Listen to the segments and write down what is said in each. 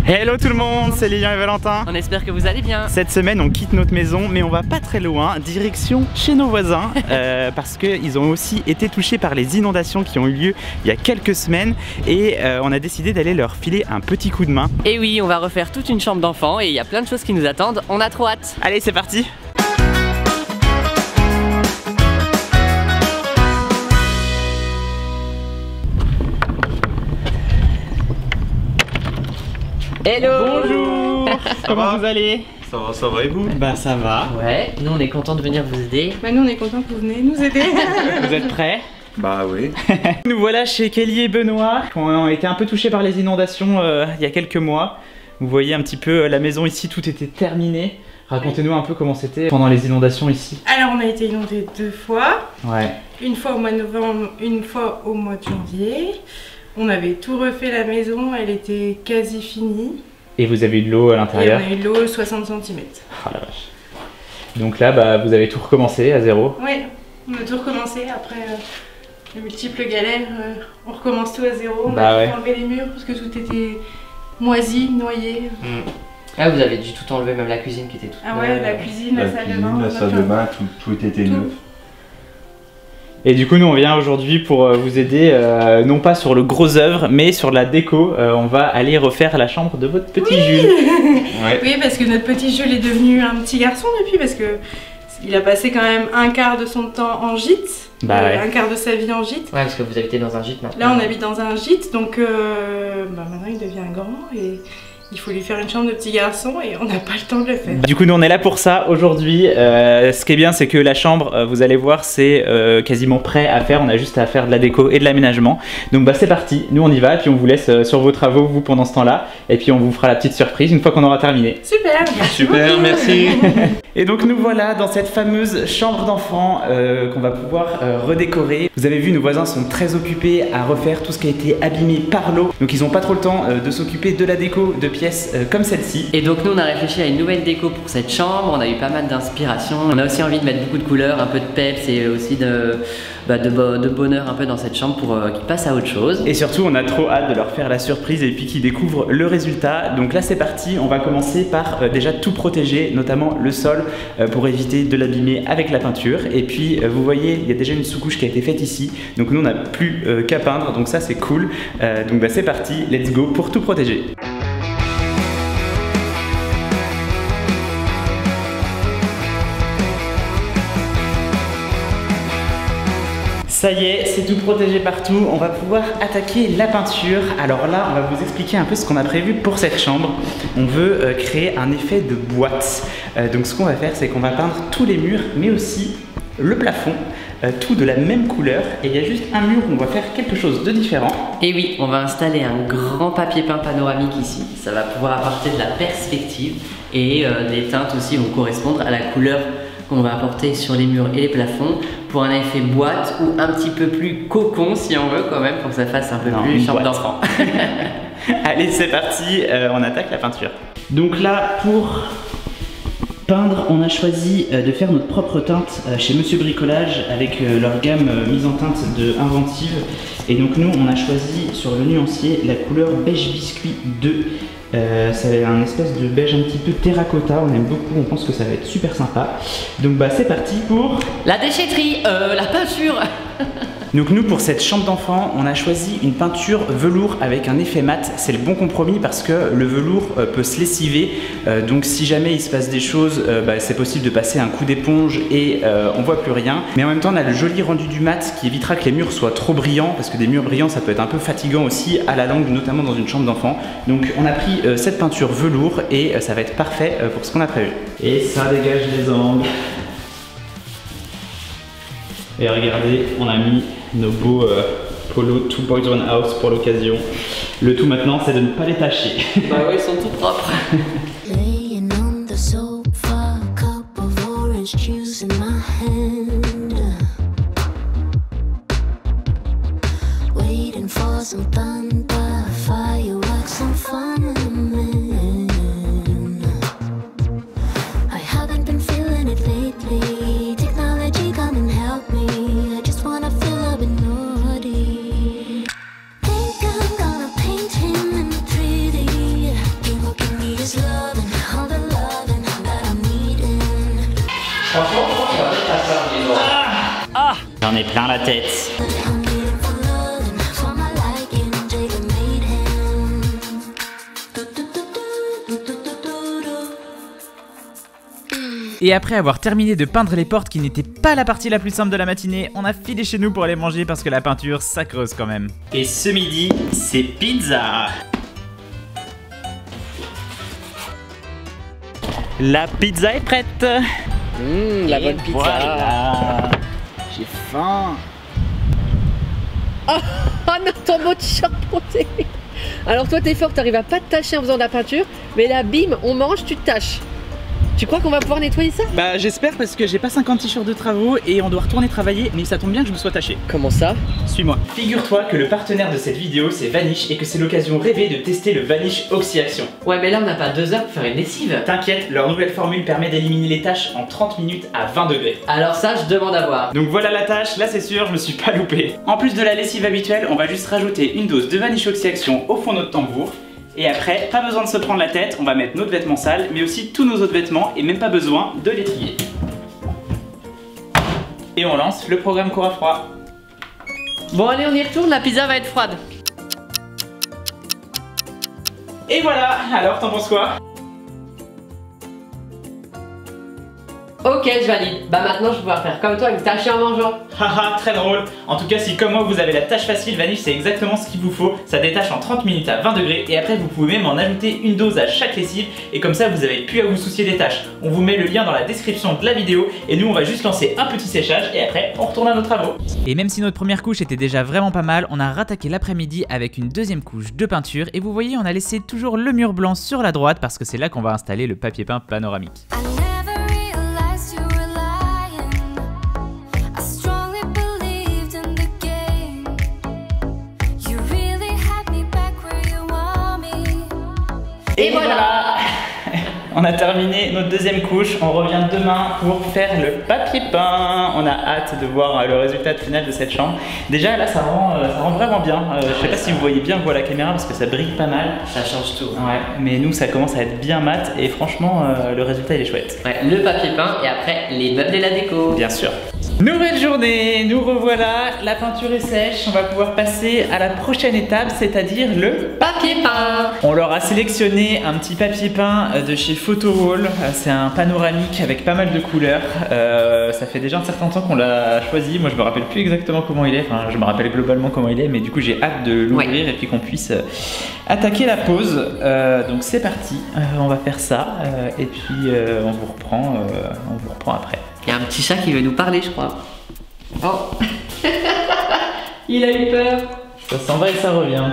Hello tout le monde, c'est Lilian et Valentin. On espère que vous allez bien. Cette semaine on quitte notre maison mais on va pas très loin, direction chez nos voisins parce qu'ils ont aussi été touchés par les inondations qui ont eu lieu il y a quelques semaines et on a décidé d'aller leur filer un petit coup de main. Et oui, on va refaire toute une chambre d'enfant et il y a plein de choses qui nous attendent, on a trop hâte. Allez, c'est parti. Hello. Bonjour. Comment vous allez? Ça va et vous? Bah ça va. Ouais, nous on est contents de venir vous aider. Bah nous on est contents que vous venez nous aider. Vous êtes prêts? Bah oui. Nous voilà chez Kelly et Benoît qui ont été un peu touchés par les inondations il y a quelques mois. Vous voyez un petit peu la maison ici, tout était terminé. Racontez-nous un peu comment c'était pendant les inondations ici. Alors on a été inondés 2 fois. Ouais. Une fois au mois de novembre, une fois au mois de janvier. On avait tout refait la maison, elle était quasi finie. Et vous avez eu de l'eau à Et l'intérieur? on a eu de l'eau 60 cm. Oh la vache. Donc là, bah, vous avez tout recommencé à zéro? Oui, on a tout recommencé après les multiples galères. On recommence tout à zéro. On a tout enlevé les murs parce que tout était moisi, noyé. Ah, vous avez dû tout enlever, même la cuisine qui était toute Ah ouais, la cuisine, la salle de bain, tout était neuf. Et du coup, nous on vient aujourd'hui pour vous aider, non pas sur le gros œuvre, mais sur la déco. On va aller refaire la chambre de votre petit Jules. Ouais. Oui, parce que notre petit Jules est devenu un petit garçon depuis, parce que il a passé quand même un quart de son temps en gîte, un quart de sa vie en gîte. Ouais, parce que vous habitez dans un gîte maintenant. Là, on habite dans un gîte, donc maintenant il devient grand et il faut lui faire une chambre de petit garçon et on n'a pas le temps de le faire. Du coup, nous on est là pour ça aujourd'hui. Ce qui est bien, c'est que la chambre, vous allez voir, c'est quasiment prêt à faire. On a juste à faire de la déco et de l'aménagement. Donc bah c'est parti, nous on y va, puis on vous laisse sur vos travaux, vous, pendant ce temps-là. Et puis on vous fera la petite surprise une fois qu'on aura terminé. Super, super, merci. Et donc nous voilà dans cette fameuse chambre d'enfant qu'on va pouvoir redécorer. Vous avez vu, nos voisins sont très occupés à refaire tout ce qui a été abîmé par l'eau. Donc ils n'ont pas trop le temps de s'occuper de la déco de pièces comme celle-ci. Et donc nous on a réfléchi à une nouvelle déco pour cette chambre, on a eu pas mal d'inspiration. On a aussi envie de mettre beaucoup de couleurs, un peu de peps et aussi de bonheur un peu dans cette chambre pour qu'ils passent à autre chose. Et surtout on a trop hâte de leur faire la surprise et puis qu'ils découvrent le résultat. Donc là c'est parti, on va commencer par déjà tout protéger, notamment le sol pour éviter de l'abîmer avec la peinture. Et puis vous voyez, il y a déjà une sous-couche qui a été faite ici, donc nous on n'a plus qu'à peindre, donc ça c'est cool. Donc bah, c'est parti, let's go pour tout protéger. Ça y est, c'est tout protégé partout, on va pouvoir attaquer la peinture. Alors là, on va vous expliquer un peu ce qu'on a prévu pour cette chambre. On veut créer un effet de boîte. Donc ce qu'on va faire, c'est qu'on va peindre tous les murs, mais aussi le plafond, tout de la même couleur. Et il y a juste un mur où on va faire quelque chose de différent. Et oui, on va installer un grand papier peint panoramique ici. Ça va pouvoir apporter de la perspective et les teintes aussi vont correspondre à la couleur qu'on va apporter sur les murs et les plafonds pour un effet boîte ou un petit peu plus cocon si on veut quand même, pour que ça fasse un peu plus chambre d'enfant. Allez, c'est parti, on attaque la peinture. Donc là, pour peindre, on a choisi de faire notre propre teinte chez Monsieur Bricolage avec leur gamme mise en teinte de Inventive. Et donc nous, on a choisi sur le nuancier la couleur beige biscuit 2. C'est un espèce de beige un petit peu terracotta, on aime beaucoup, on pense que ça va être super sympa. Donc bah c'est parti pour la déchetterie, la peinture. Donc nous, pour cette chambre d'enfant, on a choisi une peinture velours avec un effet mat. C'est le bon compromis parce que le velours peut se lessiver. Donc si jamais il se passe des choses, c'est possible de passer un coup d'éponge et on voit plus rien. Mais en même temps, on a le joli rendu du mat qui évitera que les murs soient trop brillants, parce que des murs brillants, ça peut être un peu fatigant aussi à la longue, notamment dans une chambre d'enfant. Donc on a pris cette peinture velours et ça va être parfait pour ce qu'on a prévu. Et ça dégage les angles. Et regardez, on a mis nos beaux polo 2 Boys 1 House pour l'occasion. Le tout maintenant, c'est de ne pas les tacher. Bah ouais, ils sont tout propres. Franchement, je pense que ça va être à faire les doigts. Ah, j'en ai plein la tête. Et après avoir terminé de peindre les portes qui n'étaient pas la partie la plus simple de la matinée, on a filé chez nous pour aller manger parce que la peinture ça creuse quand même. Et ce midi, c'est pizza. La pizza est prête. La bonne pizza. Voilà. J'ai faim. Oh non, ton mot de charpenté. Alors toi t'es fort, t'arrives à pas te tâcher en faisant de la peinture, mais là bim, on mange, tu te tâches. Tu crois qu'on va pouvoir nettoyer ça? Bah j'espère parce que j'ai pas 50 t-shirts de travaux et on doit retourner travailler, mais ça tombe bien que je me sois taché. Comment ça? Suis-moi. Figure-toi que le partenaire de cette vidéo c'est Vanish et que c'est l'occasion rêvée de tester le Vanish Oxy-Action. Ouais, mais là on n'a pas 2 heures pour faire une lessive. T'inquiète, leur nouvelle formule permet d'éliminer les taches en 30 minutes à 20 degrés. Alors ça, je demande à voir. Donc voilà la tâche, là c'est sûr, je me suis pas loupé. En plus de la lessive habituelle, on va juste rajouter une dose de Vanish Oxy-Action au fond de notre tambour. Et après, pas besoin de se prendre la tête, on va mettre notre vêtements sales, mais aussi tous nos autres vêtements et même pas besoin de les trier. Et on lance le programme cours à froid. Bon allez, on y retourne, la pizza va être froide. Et voilà, alors t'en penses quoi? Ok, je valide. Bah maintenant je vais pouvoir faire comme toi, me tâcher en mangeant. Haha, très drôle. En tout cas, si comme moi vous avez la tâche facile, Vanish c'est exactement ce qu'il vous faut. Ça détache en 30 minutes à 20 degrés et après vous pouvez même en ajouter une dose à chaque lessive et comme ça vous avez plus à vous soucier des tâches. On vous met le lien dans la description de la vidéo et nous on va juste lancer un petit séchage et après on retourne à nos travaux. Et même si notre première couche était déjà vraiment pas mal, on a rattaqué l'après-midi avec une deuxième couche de peinture et vous voyez on a laissé toujours le mur blanc sur la droite parce que c'est là qu'on va installer le papier peint panoramique. Et voilà. On a terminé notre deuxième couche, on revient demain pour faire le papier peint. On a hâte de voir le résultat final de cette chambre. Déjà là ça rend vraiment bien. Je sais pas si vous voyez bien la caméra parce que ça brille pas mal. Ça change tout. Ouais, mais nous ça commence à être bien mat et franchement le résultat il est chouette. Ouais, le papier peint et après les meubles et la déco. Bien sûr. Nouvelle journée, nous revoilà, la peinture est sèche, on va pouvoir passer à la prochaine étape, c'est-à-dire le papier peint. On leur a sélectionné un petit papier peint de chez Photo Wall, c'est un panoramique avec pas mal de couleurs, ça fait déjà un certain temps qu'on l'a choisi, moi je me rappelle plus exactement comment il est, enfin je me rappelle globalement comment il est, mais du coup j'ai hâte de l'ouvrir et puis qu'on puisse attaquer la pose, donc c'est parti, on va faire ça et puis on vous reprend après. Il y a un petit chat qui veut nous parler, je crois. Oh. Il a eu peur. Ça s'en va et ça revient.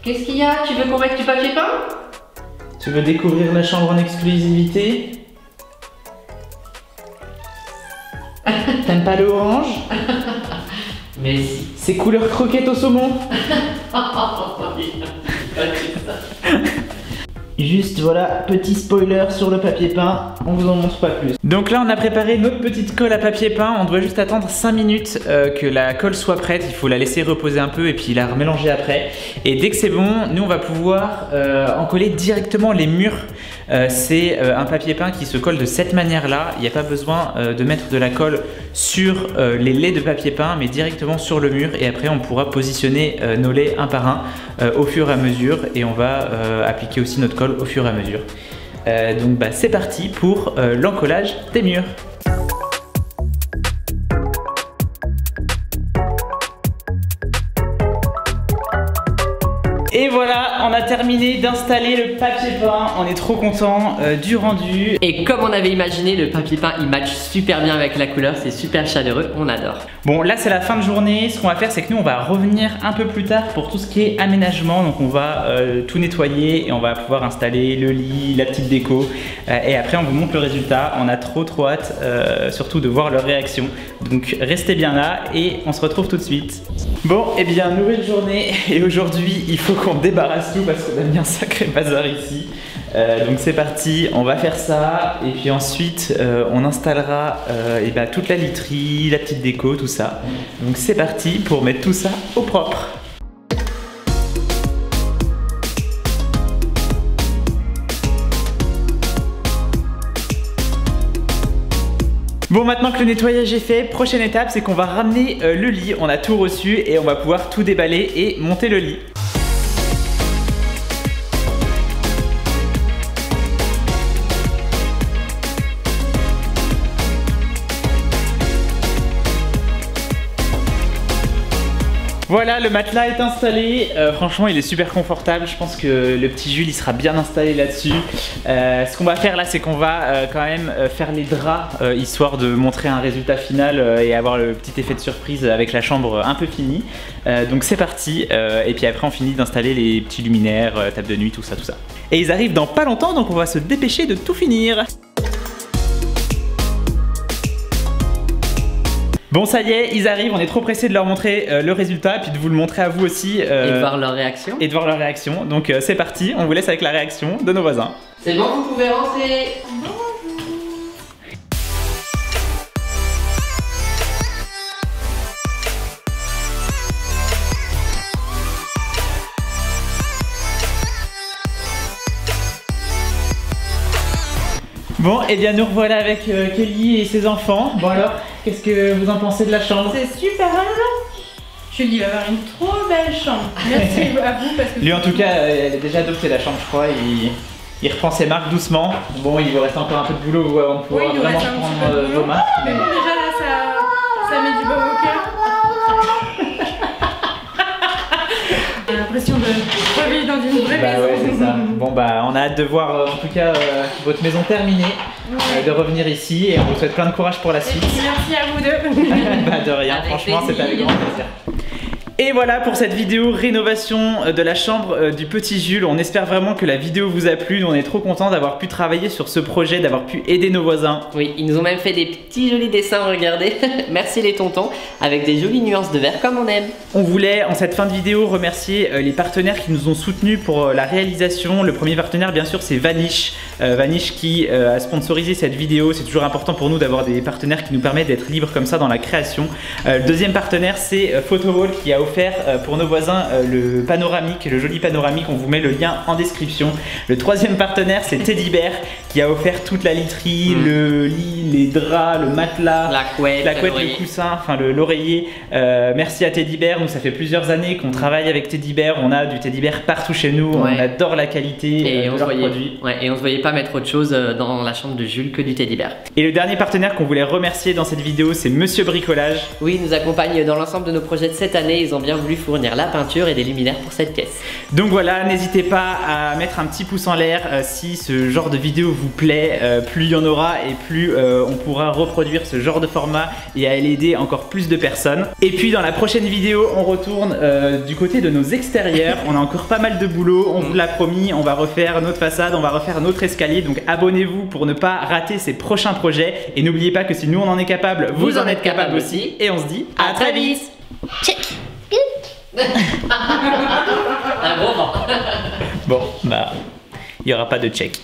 Qu'est-ce qu'il y a? Tu veux qu'on mette du papier peint? Tu veux découvrir la chambre en exclusivité? T'aimes pas le orange? Mais si. C'est couleur croquette au saumon. Juste voilà, petit spoiler sur le papier peint, on vous en montre pas plus. Donc là on a préparé notre petite colle à papier peint, on doit juste attendre 5 minutes que la colle soit prête, il faut la laisser reposer un peu et puis la remélanger après. Et dès que c'est bon, nous on va pouvoir en coller directement les murs. C'est un papier peint qui se colle de cette manière là, il n'y a pas besoin de mettre de la colle sur les laits de papier peint mais directement sur le mur et après on pourra positionner nos laits un par un au fur et à mesure et on va appliquer aussi notre colle au fur et à mesure. Donc bah, c'est parti pour l'encollage des murs. Et voilà, on a terminé d'installer le papier peint, on est trop content du rendu. Et comme on avait imaginé, le papier peint il match super bien avec la couleur, c'est super chaleureux, on adore. Bon là c'est la fin de journée, ce qu'on va faire c'est que nous on va revenir un peu plus tard pour tout ce qui est aménagement. Donc on va tout nettoyer et on va pouvoir installer le lit, la petite déco et après on vous montre le résultat. On a trop hâte surtout de voir leur réaction. Donc restez bien là et on se retrouve tout de suite. Bon et bien nouvelle journée et aujourd'hui il faut qu'on débarrasse tout parce qu'on a mis un sacré bazar ici. Donc c'est parti, on va faire ça et puis ensuite on installera toute la literie, la petite déco, tout ça. Donc c'est parti pour mettre tout ça au propre. Bon, maintenant que le nettoyage est fait, prochaine étape, c'est qu'on va ramener le lit. On a tout reçu et on va pouvoir tout déballer et monter le lit. Voilà, le matelas est installé, franchement il est super confortable, je pense que le petit Jules il sera bien installé là-dessus. Ce qu'on va faire là, c'est qu'on va quand même faire les draps, histoire de montrer un résultat final et avoir le petit effet de surprise avec la chambre un peu finie. Donc c'est parti, et puis après on finit d'installer les petits luminaires, table de nuit, tout ça. Et ils arrivent dans pas longtemps, donc on va se dépêcher de tout finir. Bon, ça y est, ils arrivent, on est trop pressés de leur montrer le résultat, puis de vous le montrer à vous aussi. Et de voir leur réaction. Donc c'est parti, on vous laisse avec la réaction de nos voisins. C'est bon, vous pouvez rentrer. Bon, et bien nous revoilà avec Kelly et ses enfants. Bon alors, qu'est-ce que vous en pensez de la chambre? C'est super Julie va avoir une trop belle chambre. Merci à vous parce que... Lui en tout cas, elle a déjà adopté la chambre je crois, il reprend ses marques doucement. Bon, il vous reste encore un peu de boulot avant de pouvoir vraiment prendre vos marques. Mais bon, déjà là, ça met du baume au cœur. J'ai l'impression de revivre dans une vraie maison. Ouais, c'est ça. Bon bah on a hâte de voir en tout cas votre maison terminée, de revenir ici et on vous souhaite plein de courage pour la suite. Merci à vous deux. Bah de rien, avec franchement c'est avec grand plaisir. Et voilà pour cette vidéo rénovation de la chambre du petit Jules. On espère vraiment que la vidéo vous a plu. On est trop contents d'avoir pu travailler sur ce projet, d'avoir pu aider nos voisins. Oui, ils nous ont même fait des petits jolis dessins, regardez. Merci les tontons, avec des jolies nuances de vert comme on aime. On voulait en cette fin de vidéo remercier les partenaires qui nous ont soutenus pour la réalisation. Le premier partenaire bien sûr c'est Vanish. Vanish qui a sponsorisé cette vidéo. C'est toujours important pour nous d'avoir des partenaires qui nous permettent d'être libres comme ça dans la création. Le deuxième partenaire c'est Photowall qui a offert pour nos voisins le panoramique, le joli panoramique. On vous met le lien en description. Le troisième partenaire c'est Teddy Bear qui a offert toute la literie, le lit, les draps, le matelas, la couette, le coussin, enfin l'oreiller. Merci à Teddy Bear. Nous ça fait plusieurs années qu'on travaille avec Teddy Bear. On a du Teddy Bear partout chez nous. On adore la qualité de leurs produits. Et on se voyait pas mettre autre chose dans la chambre de Jules que du Teddy Bear. Et le dernier partenaire qu'on voulait remercier dans cette vidéo c'est Monsieur Bricolage. Oui, ils nous accompagnent dans l'ensemble de nos projets de cette année. Ils ont bien voulu fournir la peinture et des luminaires pour cette pièce. Donc voilà, n'hésitez pas à mettre un petit pouce en l'air si ce genre de vidéo vous plaît. Plus il y en aura et plus on pourra reproduire ce genre de format et à aider encore plus de personnes. Et puis dans la prochaine vidéo on retourne du côté de nos extérieurs. On a encore pas mal de boulot, on vous l'a promis. On va refaire notre façade, on va refaire notre escalier. Donc abonnez-vous pour ne pas rater ces prochains projets. Et n'oubliez pas que si nous on en est capable, vous en êtes capable aussi. Et on se dit à très vite. Check. Un gros vent. Bon, bah, il n'y aura pas de check.